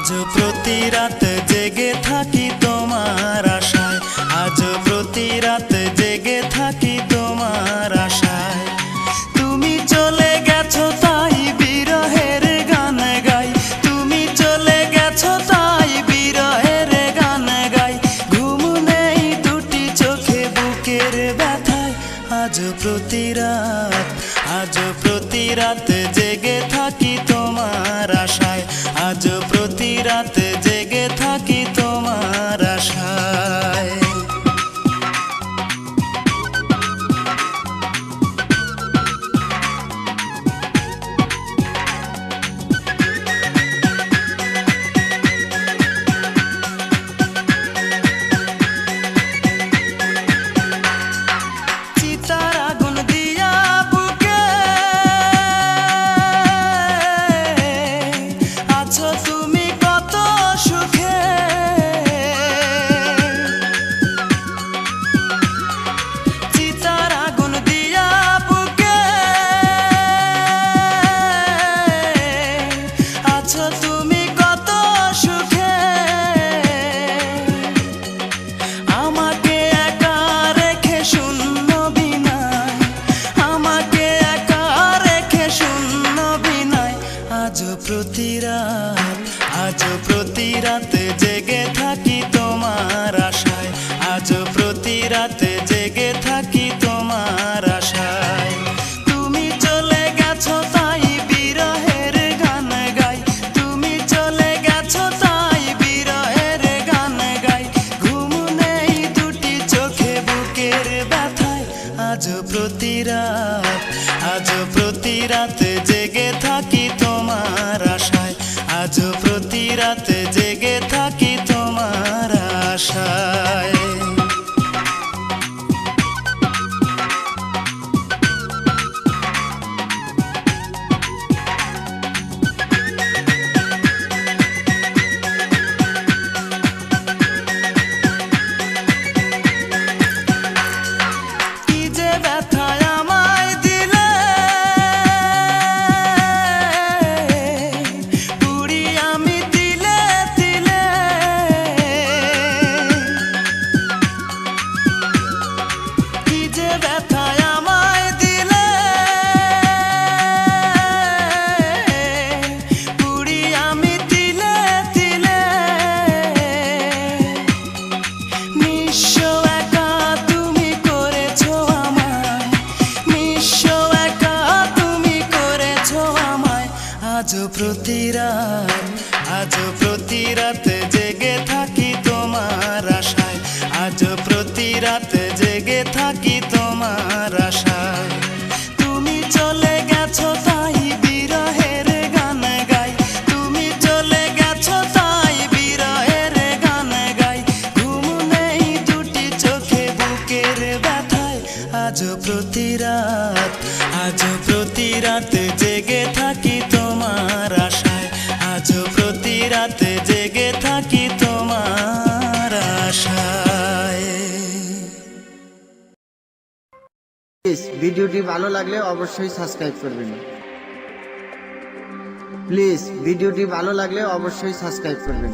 আজ প্রতি রাত জেগে থাকি তোমার আশায়, আজ প্রতি রাত জেগে থাকি তোমার আশায়। তুমি চলে গেছো তাই বিরহের গান গাই, তুমি চলে গেছো তাই বিরহের গান গাই। ঘুম নেই দুটি চোখে বুকের ব্যথায়, আজ প্রতি রাত, আজ প্রতি রাত জেগে থাকি তোমার আশায়, আজ প্রতি রাত জেগে থাকি তোমার আশায়। চিতার আগুন দিয়া বুকে আছো তুমি কত সুখে, চিতার আগুন দিয়া বুকে আছো তুমি কত সুখে। আমাকে একা রেখে শূন্য বিনায়, আমাকে একা রেখে শূন্য বিনায়। আজ প্রতি রাত, আজ প্রতি রাত জেগে থাকি তোমার আশায়, আজ প্রতি রাত জেগে থাকি তোমার আশায়। তুমি চলে গেছো তাই বিরহের গান গাই, তুমি চলে গেছো তাই বিরহের গান গাই। ঘুম নেই দুটি চোখে বুকের ব্যথায়, আজ প্রতি রাত, আজ প্রতি রাত জেগে থাকি তোমার আশায়, আজ প্রতি রাত জেগে থাকি তোমার আশায়। কি যে ব্যথায় আমায় দিলে, পুরি আমি তিলে তিলে। কি যে ব্যথায় আমায় দিলে, পুরি আমি তিলে তিলে। নিঃস্ব একা তুমি করেছো আমায়, নিঃস্ব একা তুমি করেছো আমায়। আজ প্রতি রাত, আজ প্রতি রাত জেগে থাকি তোমার আশায়, আজ প্রতি রাত জেগে থাকি তোমার আশায়। তুমি চলে গেছো তাই বিরহের গান গাই, তুমি চলে গেছো তাই বিরহের গান গাই। ঘুম নেই দুটি চোখে বুকের ব্যথায়, আজ প্রতি রাত, আজ প্রতি রাত জেগে থাকি তোমার আশায়, আজ প্রতি রাত জেগে থাকি তোমার আশায়। প্লিজ ভিডিওটি ভালো লাগলে অবশ্যই সাবস্ক্রাইব করবেন। প্লিজ ভিডিওটি ভালো লাগলে অবশ্যই সাবস্ক্রাইব করবেন।